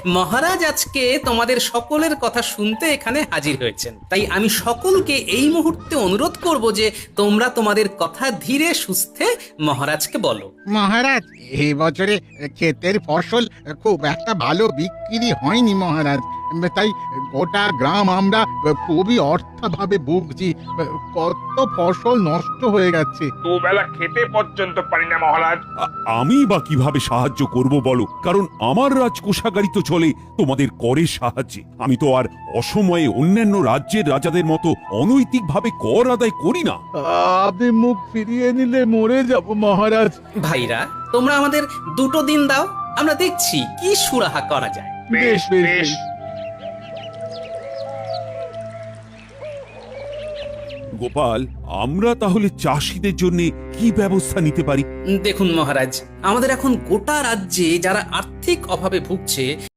মহারাজ আজকে তোমাদের সকলের কথা শুনতে এখানে হাজির হয়েছেন, তাই আমি সকলকে এই মুহূর্তে অনুরোধ করব যে তোমরা তোমাদের কথা ধীরে সুস্থে মহারাজকে বলো। মহারাজ, এই বছরে ক্ষেতের ফসল খুব একটা ভালো বিক্রি হয়নি মহারাজ, তাই গোটা গ্রাম আমরা খুবই অর্থাভাবে ভুগছি। কত ফসল নষ্ট হয়ে গেছে। দুবেলা খেতে পর্যন্ত পারি না মহারাজ। আমি বা কিভাবে সাহায্য করব বলো, কারণ আমার রাজকোষাগারই তো চলে তোমাদের করের সাহায্যে। আমি তো আর অসময়ে অন্যান্য রাজ্যের রাজাদের মতো অনৈতিকভাবে কর আদায় করি না। আপনি মুখ ফিরিয়ে নিলে মরে যাব মহারাজ। ভাইরা, তোমরা আমাদের 2 দিন দাও, আমরা দেখছি কি সুরাহা করা যায়। বেশ বেশ। গোপাল, আমরা তাহলে চাষীদের জন্য কি ব্যবস্থা নিতে পারি? দেখুন মহারাজ, আমাদের এখন গোটা রাজ্যে যারা আর্থিক অভাবে ভুগছে